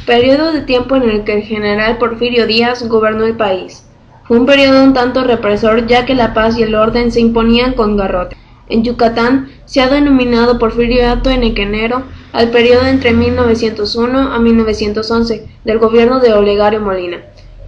Periodo de tiempo en el que el general Porfirio Díaz gobernó el país. Fue un periodo un tanto represor, ya que la paz y el orden se imponían con garrote. En Yucatán se ha denominado Porfiriato Henequenero al periodo entre 1901 a 1911 del gobierno de Olegario Molina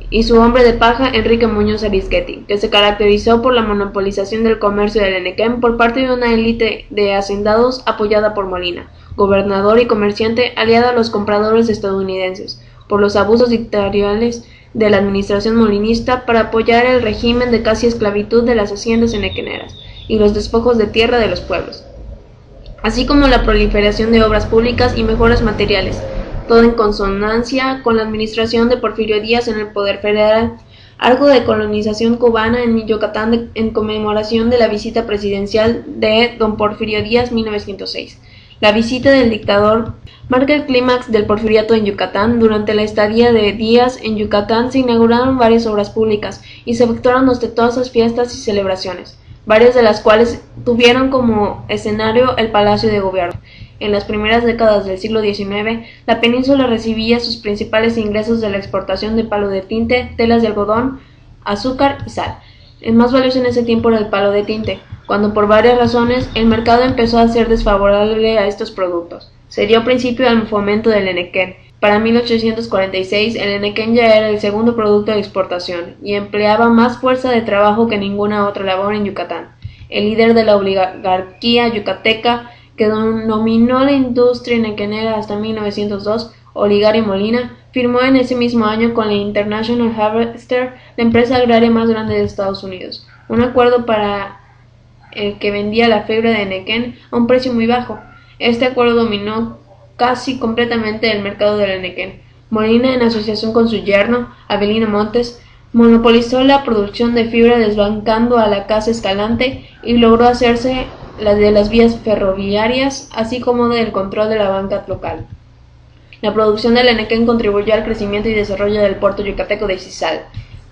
y su hombre de paja Enrique Muñoz Arizqueti, que se caracterizó por la monopolización del comercio del Enequén por parte de una élite de hacendados apoyada por Molina, gobernador y comerciante aliada a los compradores estadounidenses, por los abusos dictatoriales de la administración molinista para apoyar el régimen de casi esclavitud de las haciendas enequeneras y los despojos de tierra de los pueblos, así como la proliferación de obras públicas y mejoras materiales, todo en consonancia con la administración de Porfirio Díaz en el poder federal. Algo de colonización cubana en Yucatán en conmemoración de la visita presidencial de don Porfirio Díaz 1906. La visita del dictador marca el clímax del porfiriato en Yucatán. Durante la estadía de Díaz en Yucatán se inauguraron varias obras públicas y se efectuaron ostentosas fiestas y celebraciones, varias de las cuales tuvieron como escenario el Palacio de Gobierno. En las primeras décadas del siglo XIX, la península recibía sus principales ingresos de la exportación de palo de tinte, telas de algodón, azúcar y sal. El más valioso en ese tiempo era el palo de tinte, cuando por varias razones el mercado empezó a ser desfavorable a estos productos. Se dio principio al fomento del Enequén. Para 1846 el Enequén ya era el segundo producto de exportación y empleaba más fuerza de trabajo que ninguna otra labor en Yucatán. El líder de la oligarquía yucateca que dominó la industria enequenera hasta 1902, Olegario Molina, firmó en ese mismo año con la International Harvester, la empresa agraria más grande de Estados Unidos, un acuerdo para el que vendía la fibra de Enequén a un precio muy bajo. Este acuerdo dominó casi completamente el mercado del Enequén. Molina, en asociación con su yerno, Avelino Montes, monopolizó la producción de fibra desbancando a la Casa Escalante y logró hacerse de las vías ferroviarias, así como del control de la banca local. La producción del Enequén contribuyó al crecimiento y desarrollo del puerto yucateco de Izizal.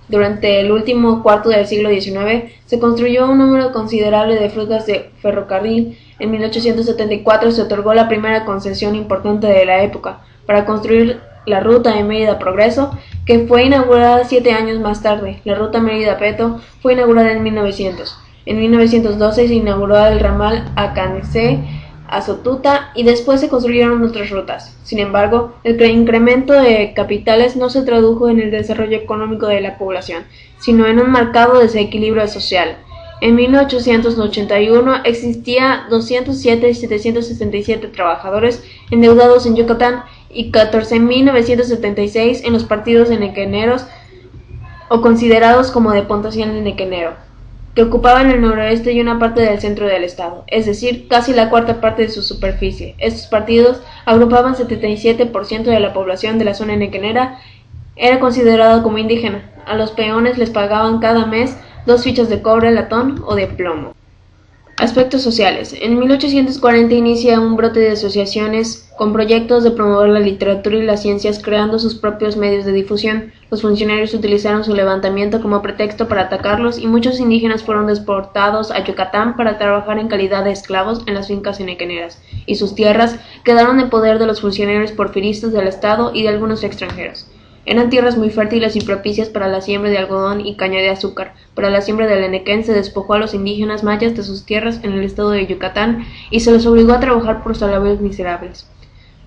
Durante el último cuarto del siglo XIX se construyó un número considerable de rutas de ferrocarril. En 1874 se otorgó la primera concesión importante de la época para construir la ruta de Mérida-Progreso, que fue inaugurada 7 años más tarde. La ruta Mérida-Peto fue inaugurada en 1900. En 1912 se inauguró el ramal Acancé a Sotuta y después se construyeron otras rutas. Sin embargo, el incremento de capitales no se tradujo en el desarrollo económico de la población, sino en un marcado desequilibrio social. En 1881 existía 207.767 trabajadores endeudados en Yucatán y 14.976 en los partidos enequeneros o considerados como de potencial enequenero, que ocupaban el noroeste y una parte del centro del estado, es decir, casi la cuarta parte de su superficie. Estos partidos agrupaban 77% de la población de la zona enequenera. Era considerado como indígena. A los peones les pagaban cada mes 2 fichas de cobre, latón o de plomo. Aspectos sociales. En 1840 inicia un brote de asociaciones con proyectos de promover la literatura y las ciencias, creando sus propios medios de difusión. Los funcionarios utilizaron su levantamiento como pretexto para atacarlos y muchos indígenas fueron deportados a Yucatán para trabajar en calidad de esclavos en las fincas enequeneras, y sus tierras quedaron en poder de los funcionarios porfiristas del estado y de algunos extranjeros. Eran tierras muy fértiles y propicias para la siembra de algodón y caña de azúcar. Para la siembra del Enequén se despojó a los indígenas mayas de sus tierras en el estado de Yucatán y se los obligó a trabajar por salarios miserables,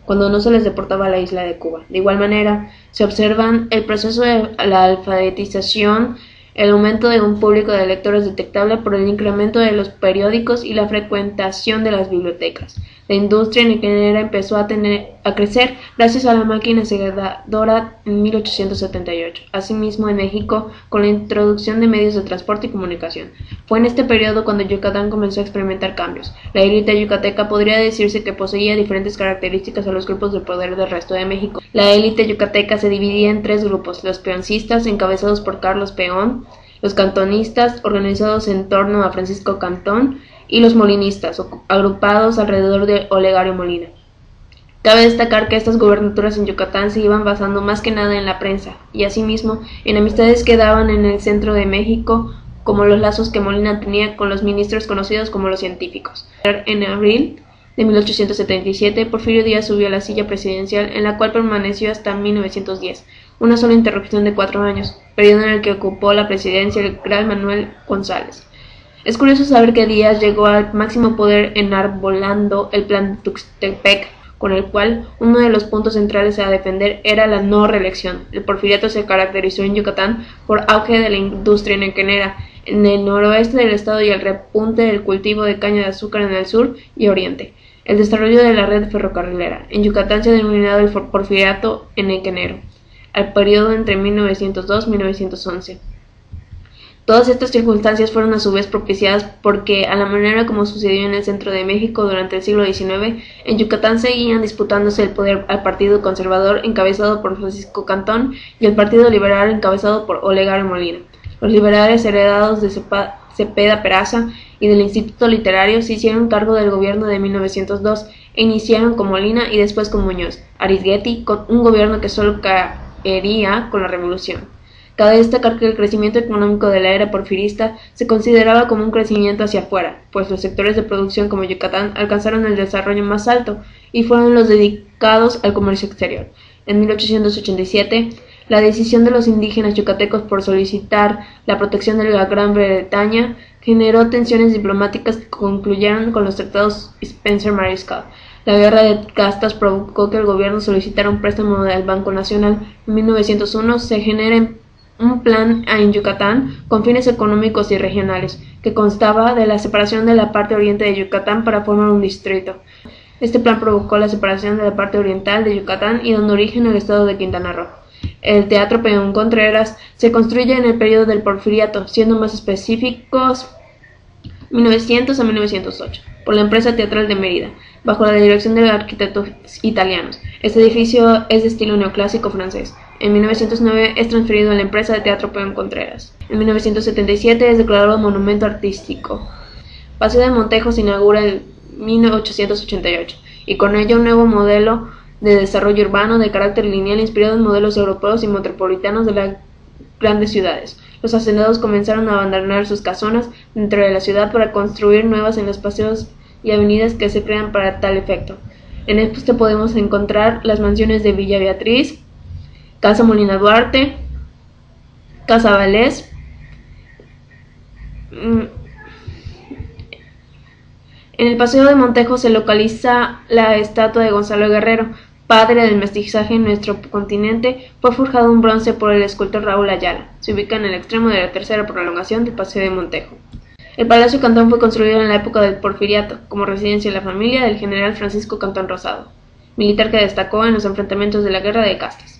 cuando no se les deportaba a la isla de Cuba. De igual manera, se observan el proceso de la alfabetización, el aumento de un público de lectores detectable por el incremento de los periódicos y la frecuentación de las bibliotecas. La industria enequenera empezó a crecer gracias a la máquina segadora en 1878. Asimismo, en México, con la introducción de medios de transporte y comunicación. Fue en este periodo cuando Yucatán comenzó a experimentar cambios. La élite yucateca podría decirse que poseía diferentes características a los grupos de poder del resto de México. La élite yucateca se dividía en 3 grupos: los peoncistas, encabezados por Carlos Peón; los cantonistas, organizados en torno a Francisco Cantón; y los molinistas, agrupados alrededor de Olegario Molina. Cabe destacar que estas gubernaturas en Yucatán se iban basando más que nada en la prensa, y asimismo en amistades que daban en el centro de México, como los lazos que Molina tenía con los ministros conocidos como los científicos. En abril de 1877, Porfirio Díaz subió a la silla presidencial, en la cual permaneció hasta 1910, una sola interrupción de 4 años, periodo en el que ocupó la presidencia el gran Manuel González. Es curioso saber que Díaz llegó al máximo poder enarbolando el Plan de Tuxtepec, con el cual uno de los puntos centrales a defender era la no reelección. El porfiriato se caracterizó en Yucatán por auge de la industria nequenera en el noroeste del estado y el repunte del cultivo de caña de azúcar en el sur y oriente. El desarrollo de la red ferrocarrilera. En Yucatán se ha denominado el porfiriato nequenero, al periodo entre 1902 y 1911. Todas estas circunstancias fueron a su vez propiciadas porque, a la manera como sucedió en el centro de México durante el siglo XIX, en Yucatán seguían disputándose el poder al Partido Conservador encabezado por Francisco Cantón y el Partido Liberal encabezado por Olegario Molina. Los liberales, heredados de Cepeda Peraza y del Instituto Literario, se hicieron cargo del gobierno de 1902 e iniciaron con Molina y después con Muñoz Arismendi un gobierno que solo caería con la revolución. Cabe destacar que el crecimiento económico de la era porfirista se consideraba como un crecimiento hacia afuera, pues los sectores de producción como Yucatán alcanzaron el desarrollo más alto y fueron los dedicados al comercio exterior. En 1887, la decisión de los indígenas yucatecos por solicitar la protección de la Gran Bretaña generó tensiones diplomáticas que concluyeron con los tratados Spencer-Mariscal. La guerra de castas provocó que el gobierno solicitara un préstamo del Banco Nacional. En 1901 se genera un plan en Yucatán con fines económicos y regionales, que constaba de la separación de la parte oriente de Yucatán para formar un distrito. Este plan provocó la separación de la parte oriental de Yucatán y dando origen al estado de Quintana Roo. El Teatro Peón Contreras se construye en el periodo del Porfiriato, siendo más específicos 1900 a 1908, por la empresa teatral de Mérida, bajo la dirección de arquitectos italianos. Este edificio es de estilo neoclásico francés. En 1909 es transferido a la empresa de Teatro Peón Contreras. En 1977 es declarado monumento artístico. Paseo de Montejo se inaugura en 1888 y con ello un nuevo modelo de desarrollo urbano de carácter lineal inspirado en modelos europeos y metropolitanos de las grandes ciudades. Los hacendados comenzaron a abandonar sus casonas dentro de la ciudad para construir nuevas en los paseos y avenidas que se crean para tal efecto. En este podemos encontrar las mansiones de Villa Beatriz, Casa Molina Duarte, Casa Vallés, en el Paseo de Montejo se localiza la estatua de Gonzalo Guerrero, padre del mestizaje en nuestro continente. Fue forjado en bronce por el escultor Raúl Ayala. Se ubica en el extremo de la tercera prolongación del Paseo de Montejo. El Palacio Cantón fue construido en la época del Porfiriato, como residencia de la familia del general Francisco Cantón Rosado, militar que destacó en los enfrentamientos de la Guerra de Castas.